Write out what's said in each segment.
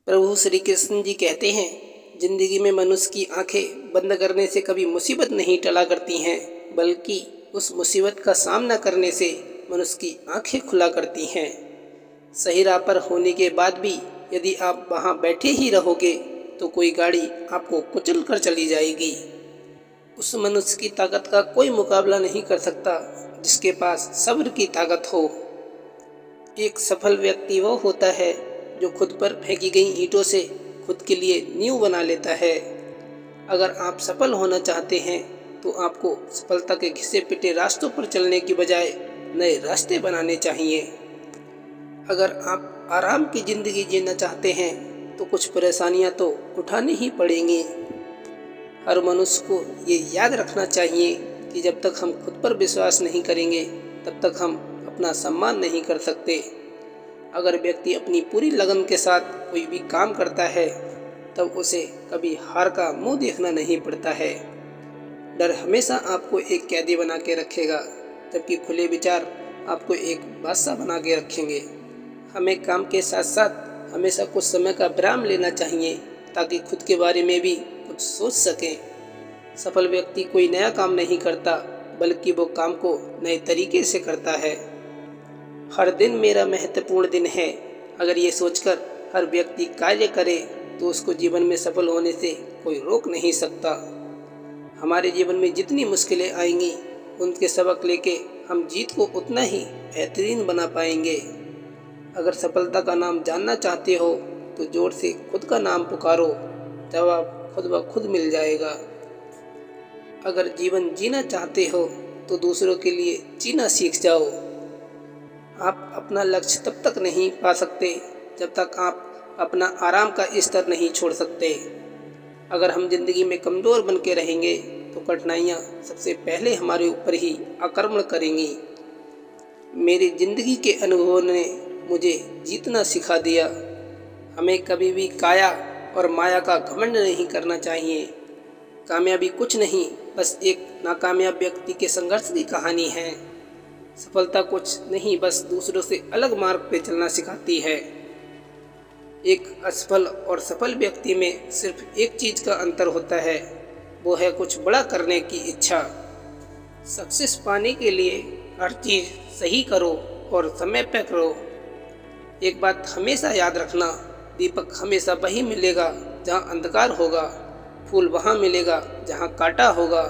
प्रभु श्री कृष्ण जी कहते हैं, जिंदगी में मनुष्य की आंखें बंद करने से कभी मुसीबत नहीं टला करती हैं, बल्कि उस मुसीबत का सामना करने से मनुष्य की आंखें खुला करती हैं। सही राह पर होने के बाद भी यदि आप वहां बैठे ही रहोगे तो कोई गाड़ी आपको कुचल कर चली जाएगी। उस मनुष्य की ताकत का कोई मुकाबला नहीं कर सकता जिसके पास सब्र की ताकत हो। एक सफल व्यक्ति वो होता है जो खुद पर फेंकी गई ईंटों से खुद के लिए नींव बना लेता है। अगर आप सफल होना चाहते हैं तो आपको सफलता के घिसे पिटे रास्तों पर चलने की बजाय नए रास्ते बनाने चाहिए। अगर आप आराम की ज़िंदगी जीना चाहते हैं तो कुछ परेशानियां तो उठानी ही पड़ेंगी। हर मनुष्य को ये याद रखना चाहिए कि जब तक हम खुद पर विश्वास नहीं करेंगे तब तक हम अपना सम्मान नहीं कर सकते। अगर व्यक्ति अपनी पूरी लगन के साथ कोई भी काम करता है तब उसे कभी हार का मुंह देखना नहीं पड़ता है। डर हमेशा आपको एक कैदी बना के रखेगा, जबकि खुले विचार आपको एक बादशाह बना के रखेंगे। हमें काम के साथ साथ हमेशा कुछ समय का विराम लेना चाहिए ताकि खुद के बारे में भी कुछ सोच सकें। सफल व्यक्ति कोई नया काम नहीं करता, बल्कि वो काम को नए तरीके से करता है। हर दिन मेरा महत्वपूर्ण दिन है, अगर ये सोचकर हर व्यक्ति कार्य करे तो उसको जीवन में सफल होने से कोई रोक नहीं सकता। हमारे जीवन में जितनी मुश्किलें आएंगी उनके सबक लेके हम जीत को उतना ही बेहतरीन बना पाएंगे। अगर सफलता का नाम जानना चाहते हो तो जोर से खुद का नाम पुकारो, जवाब खुद ब खुद मिल जाएगा। अगर जीवन जीना चाहते हो तो दूसरों के लिए जीना सीख जाओ। आप अपना लक्ष्य तब तक नहीं पा सकते जब तक आप अपना आराम का स्तर नहीं छोड़ सकते। अगर हम जिंदगी में कमज़ोर बन के रहेंगे तो कठिनाइयाँ सबसे पहले हमारे ऊपर ही आक्रमण करेंगी। मेरी ज़िंदगी के अनुभवों ने मुझे जीतना सिखा दिया। हमें कभी भी काया और माया का घमंड नहीं करना चाहिए। कामयाबी कुछ नहीं, बस एक नाकामयाब व्यक्ति के संघर्ष की कहानी है। सफलता कुछ नहीं, बस दूसरों से अलग मार्ग पे चलना सिखाती है। एक असफल और सफल व्यक्ति में सिर्फ एक चीज़ का अंतर होता है, वो है कुछ बड़ा करने की इच्छा। सक्सेस पाने के लिए हर चीज़ सही करो और समय पे करो। एक बात हमेशा याद रखना, दीपक हमेशा वहीं मिलेगा जहाँ अंधकार होगा, फूल वहाँ मिलेगा जहाँ कांटा होगा,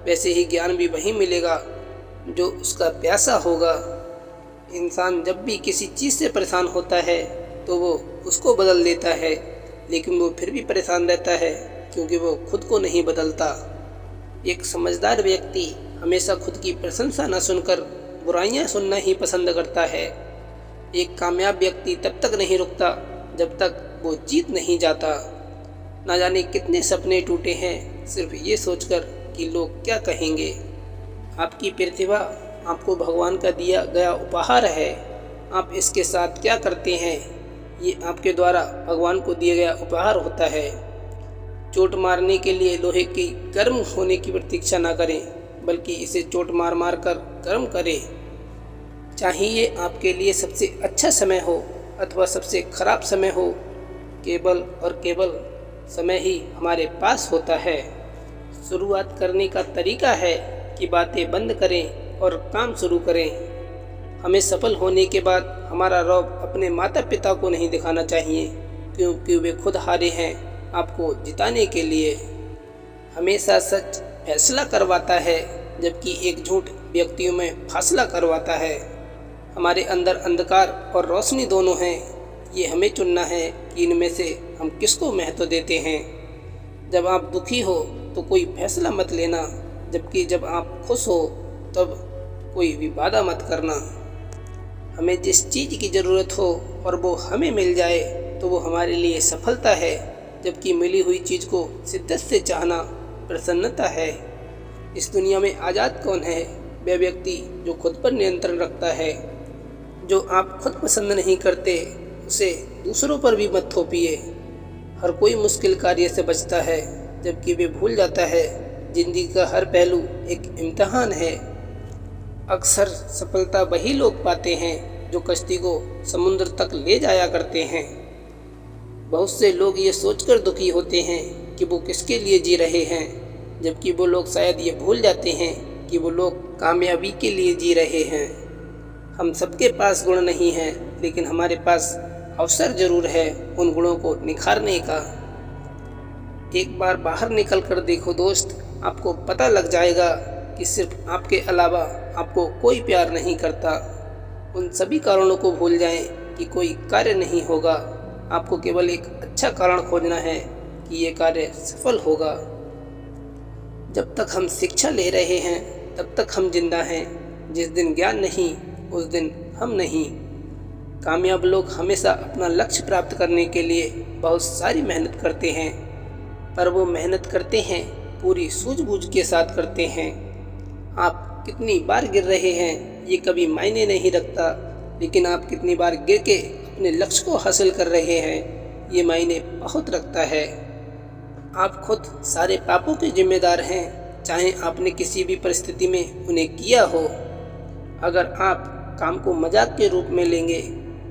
वैसे ही ज्ञान भी वहीं मिलेगा जो उसका प्यासा होगा। इंसान जब भी किसी चीज़ से परेशान होता है तो वो उसको बदल देता है, लेकिन वो फिर भी परेशान रहता है क्योंकि वो खुद को नहीं बदलता। एक समझदार व्यक्ति हमेशा खुद की प्रशंसा न सुनकर बुराइयां सुनना ही पसंद करता है। एक कामयाब व्यक्ति तब तक नहीं रुकता जब तक वो जीत नहीं जाता। ना जाने कितने सपने टूटे हैं सिर्फ ये सोचकर कि लोग क्या कहेंगे। आपकी प्रतिभा आपको भगवान का दिया गया उपहार है। आप इसके साथ क्या करते हैं, ये आपके द्वारा भगवान को दिया गया उपहार होता है। चोट मारने के लिए लोहे की गर्म होने की प्रतीक्षा ना करें, बल्कि इसे चोट मार मार कर गर्म करें। चाहे ये आपके लिए सबसे अच्छा समय हो अथवा सबसे खराब समय हो, केवल और केवल समय ही हमारे पास होता है। शुरुआत करने का तरीका है कि बातें बंद करें और काम शुरू करें। हमें सफल होने के बाद हमारा रौब अपने माता पिता को नहीं दिखाना चाहिए, क्योंकि वे खुद हारे हैं आपको जिताने के लिए। हमेशा सच फैसला करवाता है, जबकि एक झूठ व्यक्तियों में फासला करवाता है। हमारे अंदर अंधकार और रोशनी दोनों हैं, ये हमें चुनना है कि इनमें से हम किसको महत्व देते हैं। जब आप दुखी हो तो कोई फैसला मत लेना, जबकि जब आप खुश हो तब कोई भी वादा मत करना। हमें जिस चीज़ की ज़रूरत हो और वो हमें मिल जाए तो वो हमारे लिए सफलता है, जबकि मिली हुई चीज़ को शिद्दत से चाहना प्रसन्नता है। इस दुनिया में आज़ाद कौन है? वह व्यक्ति जो खुद पर नियंत्रण रखता है। जो आप खुद पसंद नहीं करते उसे दूसरों पर भी मत थोपिए। हर कोई मुश्किल कार्य से बचता है, जबकि वे भूल जाता है जिंदगी का हर पहलू एक इम्तिहान है। अक्सर सफलता वही लोग पाते हैं जो कश्ती को समुद्र तक ले जाया करते हैं। बहुत से लोग ये सोचकर दुखी होते हैं कि वो किसके लिए जी रहे हैं, जबकि वो लोग शायद ये भूल जाते हैं कि वो लोग कामयाबी के लिए जी रहे हैं। हम सबके पास गुण नहीं हैं, लेकिन हमारे पास अवसर ज़रूर है उन गुणों को निखारने का। एक बार बाहर निकल कर देखो दोस्त, आपको पता लग जाएगा कि सिर्फ आपके अलावा आपको कोई प्यार नहीं करता। उन सभी कारणों को भूल जाएं कि कोई कार्य नहीं होगा। आपको केवल एक अच्छा कारण खोजना है कि ये कार्य सफल होगा। जब तक हम शिक्षा ले रहे हैं तब तक हम जिंदा हैं। जिस दिन ज्ञान नहीं उस दिन हम नहीं। कामयाब लोग हमेशा अपना लक्ष्य प्राप्त करने के लिए बहुत सारी मेहनत करते हैं, पर वो मेहनत करते हैं पूरी सूझबूझ के साथ करते हैं। आप कितनी बार गिर रहे हैं ये कभी मायने नहीं रखता, लेकिन आप कितनी बार गिर के अपने लक्ष्य को हासिल कर रहे हैं ये मायने बहुत रखता है। आप खुद सारे पापों के जिम्मेदार हैं, चाहे आपने किसी भी परिस्थिति में उन्हें किया हो। अगर आप काम को मजाक के रूप में लेंगे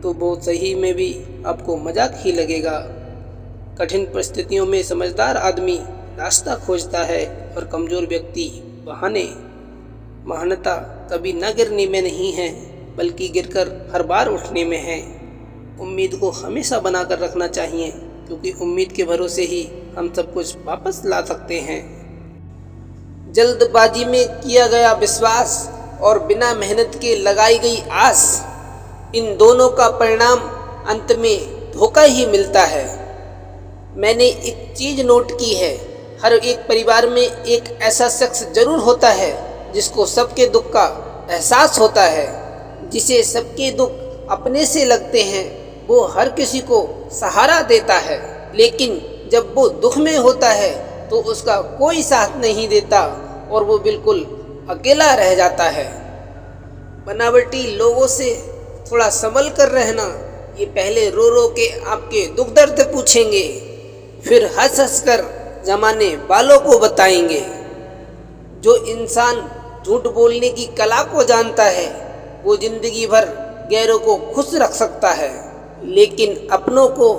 तो वो सही में भी आपको मजाक ही लगेगा। कठिन परिस्थितियों में समझदार आदमी रास्ता खोजता है और कमज़ोर व्यक्ति बहाने। महानता कभी न गिरने में नहीं है, बल्कि गिरकर हर बार उठने में है। उम्मीद को हमेशा बनाकर रखना चाहिए, क्योंकि उम्मीद के भरोसे ही हम सब कुछ वापस ला सकते हैं। जल्दबाजी में किया गया विश्वास और बिना मेहनत के लगाई गई आस, इन दोनों का परिणाम अंत में धोखा ही मिलता है। मैंने एक चीज़ नोट की है, हर एक परिवार में एक ऐसा शख्स जरूर होता है जिसको सबके दुख का एहसास होता है। जिसे सबके दुख अपने से लगते हैं वो हर किसी को सहारा देता है, लेकिन जब वो दुख में होता है तो उसका कोई साथ नहीं देता और वो बिल्कुल अकेला रह जाता है। बनावटी लोगों से थोड़ा संभल कर रहना। ये पहले रो रो के आपके दुख दर्द पूछेंगे, फिर हंस हंस कर जमाने वालों को बताएंगे। जो इंसान झूठ बोलने की कला को जानता है वो जिंदगी भर गैरों को खुश रख सकता है, लेकिन अपनों को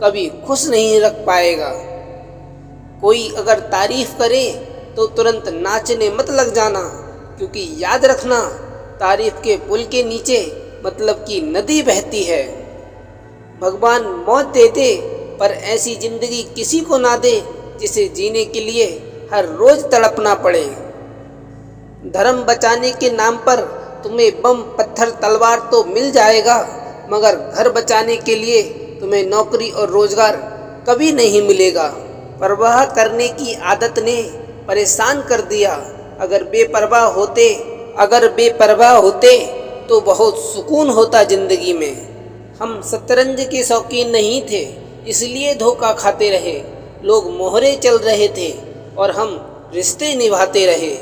कभी खुश नहीं रख पाएगा। कोई अगर तारीफ करे तो तुरंत नाचने मत लग जाना, क्योंकि याद रखना तारीफ के पुल के नीचे मतलब की नदी बहती है। भगवान मौत दे दे पर ऐसी जिंदगी किसी को ना दे जिसे जीने के लिए हर रोज तड़पना पड़े। धर्म बचाने के नाम पर तुम्हें बम पत्थर तलवार तो मिल जाएगा, मगर घर बचाने के लिए तुम्हें नौकरी और रोजगार कभी नहीं मिलेगा। परवाह करने की आदत ने परेशान कर दिया। अगर बेपरवाह होते तो बहुत सुकून होता जिंदगी में। हम शतरंज के शौकीन नहीं थे, इसलिए धोखा खाते रहे। लोग मोहरे चल रहे थे और हम रिश्ते निभाते रहे।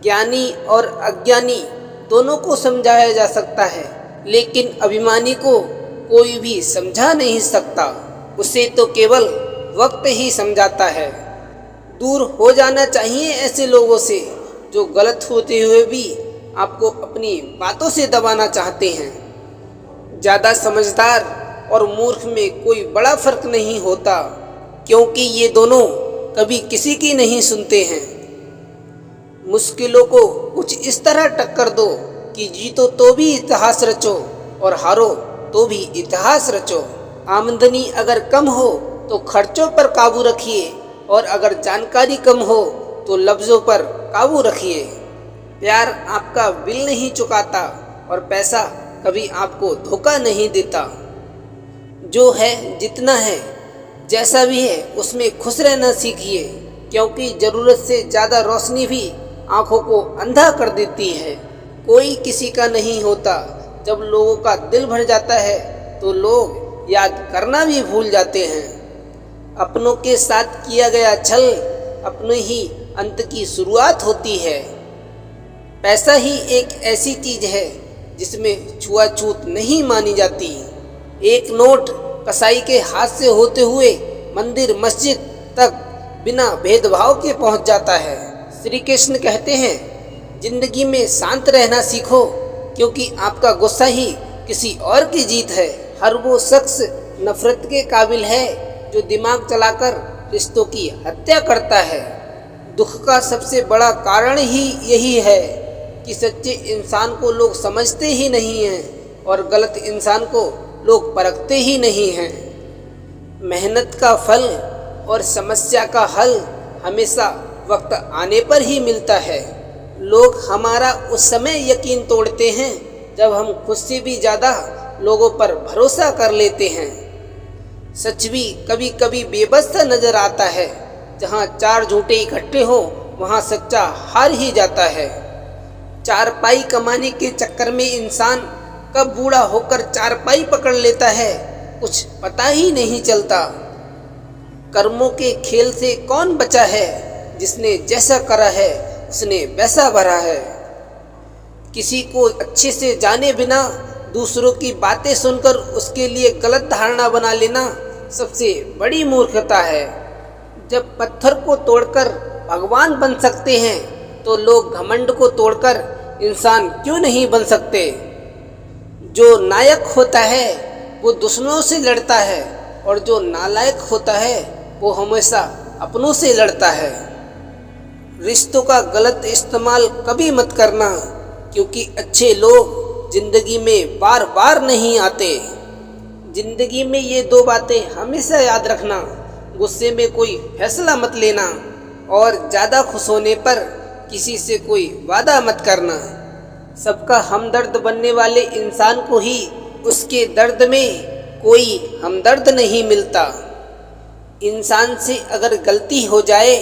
ज्ञानी और अज्ञानी दोनों को समझाया जा सकता है, लेकिन अभिमानी को कोई भी समझा नहीं सकता। उसे तो केवल वक्त ही समझाता है। दूर हो जाना चाहिए ऐसे लोगों से जो गलत होते हुए भी आपको अपनी बातों से दबाना चाहते हैं। ज़्यादा समझदार और मूर्ख में कोई बड़ा फर्क नहीं होता, क्योंकि ये दोनों कभी किसी की नहीं सुनते हैं। मुश्किलों को कुछ इस तरह टक्कर दो कि जीतो तो भी इतिहास रचो और हारो तो भी इतिहास रचो। आमदनी अगर कम हो तो खर्चों पर काबू रखिए, और अगर जानकारी कम हो तो लफ्ज़ों पर काबू रखिए। प्यार आपका बिल नहीं चुकाता और पैसा कभी आपको धोखा नहीं देता। जो है जितना है, जैसा भी है उसमें खुश रहना सीखिए, क्योंकि ज़रूरत से ज़्यादा रोशनी भी आँखों को अंधा कर देती है। कोई किसी का नहीं होता। जब लोगों का दिल भर जाता है तो लोग याद करना भी भूल जाते हैं। अपनों के साथ किया गया छल अपने ही अंत की शुरुआत होती है। पैसा ही एक ऐसी चीज है जिसमें छुआछूत नहीं मानी जाती। एक नोट कसाई के हाथ से होते हुए मंदिर मस्जिद तक बिना भेदभाव के पहुंच जाता है। श्री कृष्ण कहते हैं, जिंदगी में शांत रहना सीखो, क्योंकि आपका गुस्सा ही किसी और की जीत है। हर वो शख्स नफरत के काबिल है जो दिमाग चलाकर रिश्तों की हत्या करता है। दुख का सबसे बड़ा कारण ही यही है कि सच्चे इंसान को लोग समझते ही नहीं हैं और गलत इंसान को लोग परखते ही नहीं हैं। मेहनत का फल और समस्या का हल हमेशा वक्त आने पर ही मिलता है। लोग हमारा उस समय यकीन तोड़ते हैं जब हम खुद से भी ज़्यादा लोगों पर भरोसा कर लेते हैं। सच भी कभी कभी बेबस सा नजर आता है। जहाँ चार झूठे इकट्ठे हो वहाँ सच्चा हार ही जाता है। चारपाई कमाने के चक्कर में इंसान कब बूढ़ा होकर चारपाई पकड़ लेता है कुछ पता ही नहीं चलता। कर्मों के खेल से कौन बचा है? जिसने जैसा करा है उसने वैसा भरा है। किसी को अच्छे से जाने बिना दूसरों की बातें सुनकर उसके लिए गलत धारणा बना लेना सबसे बड़ी मूर्खता है। जब पत्थर को तोड़कर भगवान बन सकते हैं तो लोग घमंड को तोड़कर इंसान क्यों नहीं बन सकते? जो नायक होता है वो दुश्मनों से लड़ता है और जो नालायक होता है वो हमेशा अपनों से लड़ता है। रिश्तों का गलत इस्तेमाल कभी मत करना, क्योंकि अच्छे लोग जिंदगी में बार बार नहीं आते। जिंदगी में ये दो बातें हमेशा याद रखना, गुस्से में कोई फैसला मत लेना और ज़्यादा खुश होने पर किसी से कोई वादा मत करना। सबका हमदर्द बनने वाले इंसान को ही उसके दर्द में कोई हमदर्द नहीं मिलता। इंसान से अगर गलती हो जाए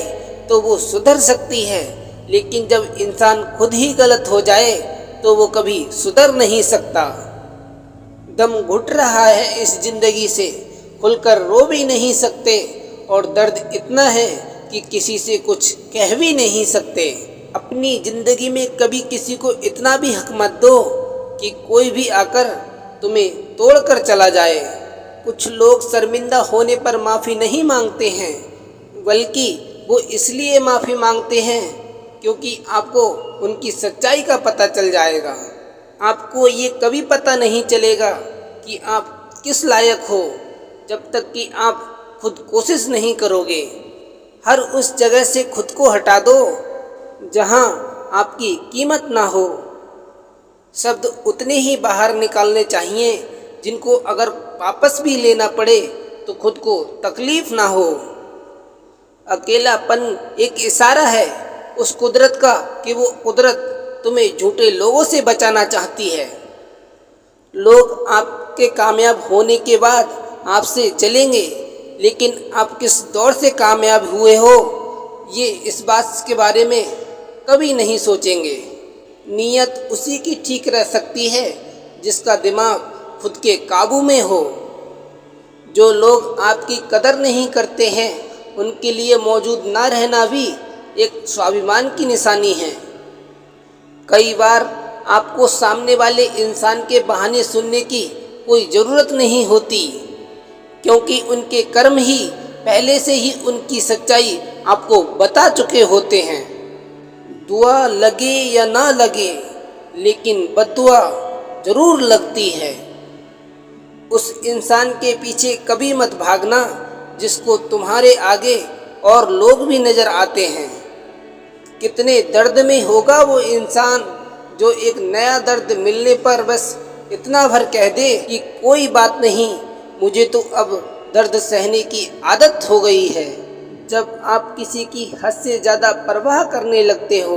तो वो सुधर सकती है, लेकिन जब इंसान खुद ही गलत हो जाए तो वो कभी सुधर नहीं सकता। दम घुट रहा है इस जिंदगी से, खुलकर रो भी नहीं सकते और दर्द इतना है कि किसी से कुछ कह भी नहीं सकते। अपनी जिंदगी में कभी किसी को इतना भी हक मत दो कि कोई भी आकर तुम्हें तोड़कर चला जाए। कुछ लोग शर्मिंदा होने पर माफ़ी नहीं मांगते हैं, बल्कि वो इसलिए माफ़ी मांगते हैं क्योंकि आपको उनकी सच्चाई का पता चल जाएगा। आपको ये कभी पता नहीं चलेगा कि आप किस लायक हो जब तक कि आप खुद कोशिश नहीं करोगे। हर उस जगह से खुद को हटा दो जहाँ आपकी कीमत ना हो। शब्द उतने ही बाहर निकालने चाहिए जिनको अगर वापस भी लेना पड़े तो खुद को तकलीफ ना हो। अकेलापन एक इशारा है उस कुदरत का कि वो कुदरत तुम्हें झूठे लोगों से बचाना चाहती है। लोग आपके कामयाब होने के बाद आपसे चलेंगे, लेकिन आप किस दौर से कामयाब हुए हो ये इस बात के बारे में कभी नहीं सोचेंगे। नीयत उसी की ठीक रह सकती है जिसका दिमाग खुद के काबू में हो। जो लोग आपकी कदर नहीं करते हैं उनके लिए मौजूद ना रहना भी एक स्वाभिमान की निशानी है। कई बार आपको सामने वाले इंसान के बहाने सुनने की कोई ज़रूरत नहीं होती, क्योंकि उनके कर्म ही पहले से ही उनकी सच्चाई आपको बता चुके होते हैं। दुआ लगे या ना लगे, लेकिन बद्दुआ ज़रूर लगती है। उस इंसान के पीछे कभी मत भागना जिसको तुम्हारे आगे और लोग भी नज़र आते हैं। कितने दर्द में होगा वो इंसान जो एक नया दर्द मिलने पर बस इतना भर कह दे कि कोई बात नहीं, मुझे तो अब दर्द सहने की आदत हो गई है। जब आप किसी की हद से ज़्यादा परवाह करने लगते हो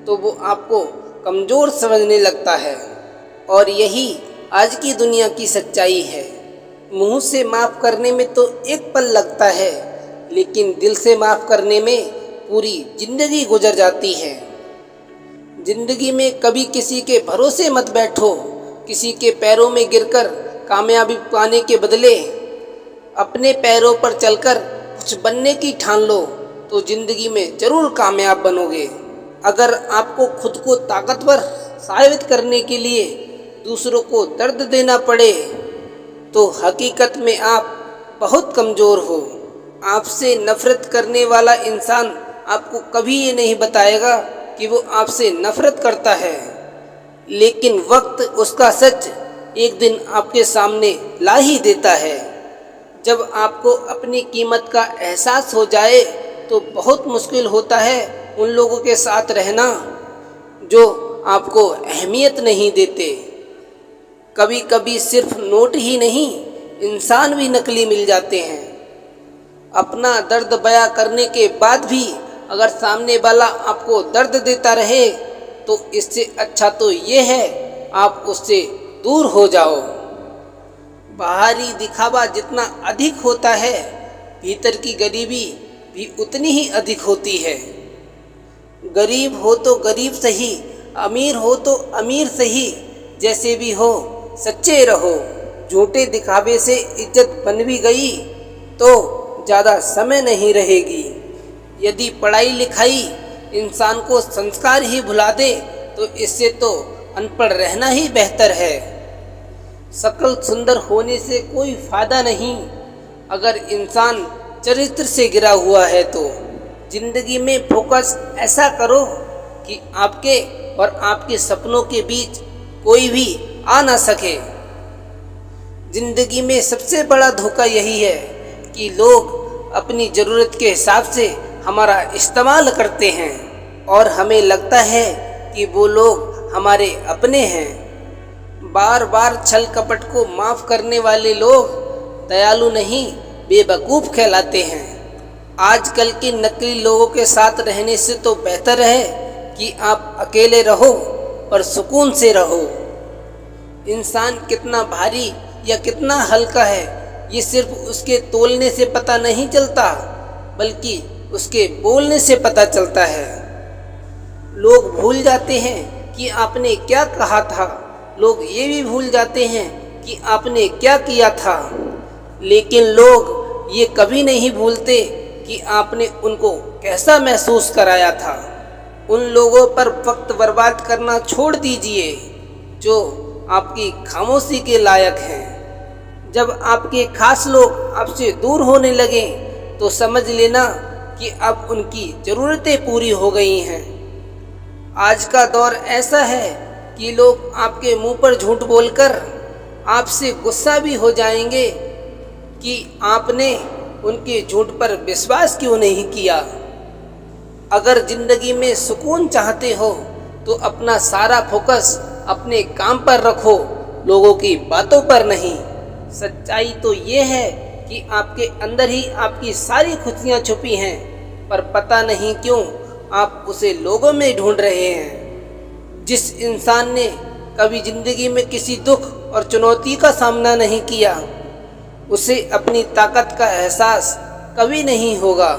तो वो आपको कमज़ोर समझने लगता है, और यही आज की दुनिया की सच्चाई है। मुंह से माफ़ करने में तो एक पल लगता है, लेकिन दिल से माफ़ करने में पूरी ज़िंदगी गुजर जाती है। ज़िंदगी में कभी किसी के भरोसे मत बैठो। किसी के पैरों में गिरकर कामयाबी पाने के बदले अपने पैरों पर चलकर कुछ बनने की ठान लो तो ज़िंदगी में ज़रूर कामयाब बनोगे। अगर आपको खुद को ताकतवर साबित करने के लिए दूसरों को दर्द देना पड़े तो हकीकत में आप बहुत कमज़ोर हो। आपसे नफ़रत करने वाला इंसान आपको कभी ये नहीं बताएगा कि वो आपसे नफ़रत करता है, लेकिन वक्त उसका सच एक दिन आपके सामने ला ही देता है। जब आपको अपनी कीमत का एहसास हो जाए तो बहुत मुश्किल होता है उन लोगों के साथ रहना जो आपको अहमियत नहीं देते। कभी कभी सिर्फ नोट ही नहीं, इंसान भी नकली मिल जाते हैं। अपना दर्द बयां करने के बाद भी अगर सामने वाला आपको दर्द देता रहे तो इससे अच्छा तो ये है आप उससे दूर हो जाओ। बाहरी दिखावा जितना अधिक होता है, भीतर की गरीबी भी उतनी ही अधिक होती है। गरीब हो तो गरीब सही, अमीर हो तो अमीर सही, जैसे भी हो सच्चे रहो। झूठे दिखावे से इज्जत बन भी गई तो ज़्यादा समय नहीं रहेगी। यदि पढ़ाई लिखाई इंसान को संस्कार ही भुला दे तो इससे तो अनपढ़ रहना ही बेहतर है। शक्ल सुंदर होने से कोई फायदा नहीं अगर इंसान चरित्र से गिरा हुआ है तो। जिंदगी में फोकस ऐसा करो कि आपके और आपके सपनों के बीच कोई भी आ ना सके। जिंदगी में सबसे बड़ा धोखा यही है कि लोग अपनी ज़रूरत के हिसाब से हमारा इस्तेमाल करते हैं और हमें लगता है कि वो लोग हमारे अपने हैं। बार बार छल कपट को माफ़ करने वाले लोग दयालु नहीं, बेवकूफ़ कहलाते हैं। आजकल के नकली लोगों के साथ रहने से तो बेहतर है कि आप अकेले रहो और सुकून से रहो। इंसान कितना भारी या कितना हल्का है ये सिर्फ उसके तोलने से पता नहीं चलता, बल्कि उसके बोलने से पता चलता है। लोग भूल जाते हैं कि आपने क्या कहा था, लोग ये भी भूल जाते हैं कि आपने क्या किया था, लेकिन लोग ये कभी नहीं भूलते कि आपने उनको कैसा महसूस कराया था। उन लोगों पर वक्त बर्बाद करना छोड़ दीजिए जो आपकी खामोशी के लायक हैं। जब आपके खास लोग आपसे दूर होने लगे तो समझ लेना कि अब उनकी ज़रूरतें पूरी हो गई हैं। आज का दौर ऐसा है कि लोग आपके मुंह पर झूठ बोलकर आपसे गुस्सा भी हो जाएंगे कि आपने उनके झूठ पर विश्वास क्यों नहीं किया। अगर ज़िंदगी में सुकून चाहते हो तो अपना सारा फोकस अपने काम पर रखो, लोगों की बातों पर नहीं। सच्चाई तो ये है कि आपके अंदर ही आपकी सारी खुशियाँ छुपी हैं, पर पता नहीं क्यों आप उसे लोगों में ढूंढ रहे हैं। जिस इंसान ने कभी ज़िंदगी में किसी दुख और चुनौती का सामना नहीं किया, उसे अपनी ताकत का एहसास कभी नहीं होगा।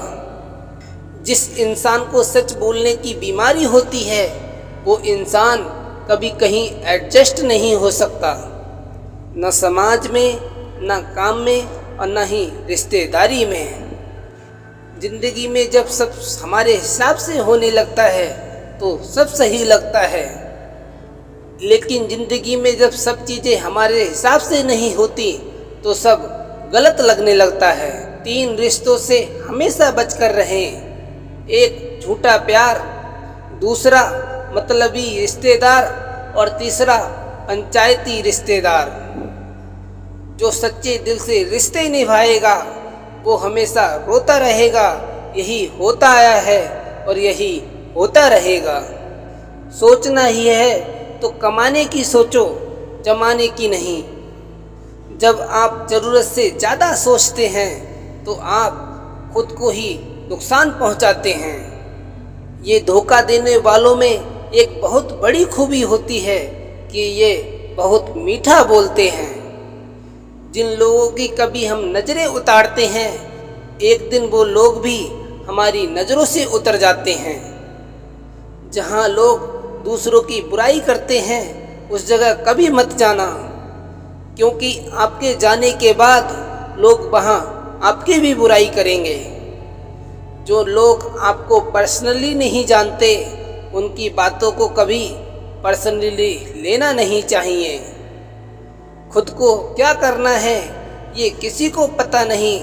जिस इंसान को सच बोलने की बीमारी होती है, वो इंसान कभी कहीं एडजस्ट नहीं हो सकता, न समाज में, न काम में और न ही रिश्तेदारी में। जिंदगी में जब सब हमारे हिसाब से होने लगता है तो सब सही लगता है, लेकिन ज़िंदगी में जब सब चीज़ें हमारे हिसाब से नहीं होती तो सब गलत लगने लगता है। 3 रिश्तों से हमेशा बचकर रहें। एक झूठा प्यार, दूसरा मतलबी रिश्तेदार और तीसरा पंचायती रिश्तेदार। जो सच्चे दिल से रिश्ते निभाएगा वो हमेशा रोता रहेगा। यही होता आया है और यही होता रहेगा। सोचना ही है तो कमाने की सोचो, जमाने की नहीं। जब आप ज़रूरत से ज़्यादा सोचते हैं तो आप खुद को ही नुकसान पहुंचाते हैं। ये धोखा देने वालों में एक बहुत बड़ी खूबी होती है कि ये बहुत मीठा बोलते हैं। जिन लोगों की कभी हम नज़रें उतारते हैं, एक दिन वो लोग भी हमारी नज़रों से उतर जाते हैं। जहाँ लोग दूसरों की बुराई करते हैं उस जगह कभी मत जाना, क्योंकि आपके जाने के बाद लोग वहाँ आपकी भी बुराई करेंगे। जो लोग आपको पर्सनली नहीं जानते उनकी बातों को कभी पर्सनली लेना नहीं चाहिए। खुद को क्या करना है ये किसी को पता नहीं,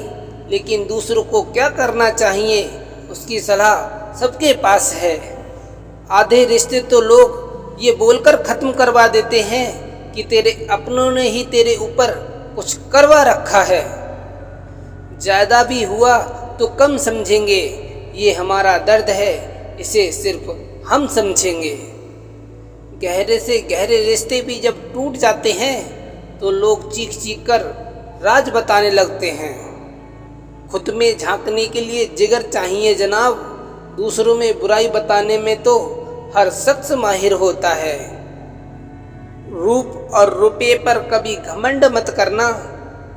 लेकिन दूसरों को क्या करना चाहिए उसकी सलाह सबके पास है। आधे रिश्ते तो लोग ये बोलकर ख़त्म करवा देते हैं कि तेरे अपनों ने ही तेरे ऊपर कुछ करवा रखा है। ज़्यादा भी हुआ तो कम समझेंगे, ये हमारा दर्द है, इसे सिर्फ हम समझेंगे। गहरे से गहरे रिश्ते भी जब टूट जाते हैं तो लोग चीख चीख कर राज बताने लगते हैं। खुद में झांकने के लिए जिगर चाहिए जनाब, दूसरों में बुराई बताने में तो हर शख्स माहिर होता है। रूप और रुपये पर कभी घमंड मत करना,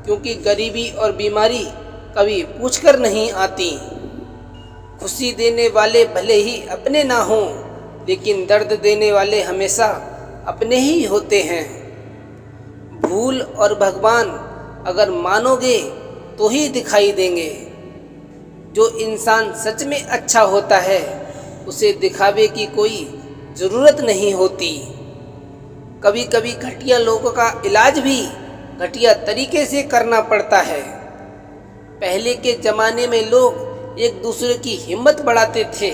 क्योंकि गरीबी और बीमारी कभी पूछकर नहीं आती। खुशी देने वाले भले ही अपने ना हों, लेकिन दर्द देने वाले हमेशा अपने ही होते हैं। भूल और भगवान अगर मानोगे तो ही दिखाई देंगे। जो इंसान सच में अच्छा होता है उसे दिखावे की कोई ज़रूरत नहीं होती। कभी कभी घटिया लोगों का इलाज भी घटिया तरीके से करना पड़ता है। पहले के ज़माने में लोग एक दूसरे की हिम्मत बढ़ाते थे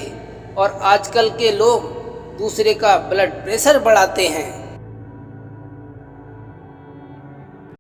और आजकल के लोग दूसरे का ब्लड प्रेशर बढ़ाते हैं।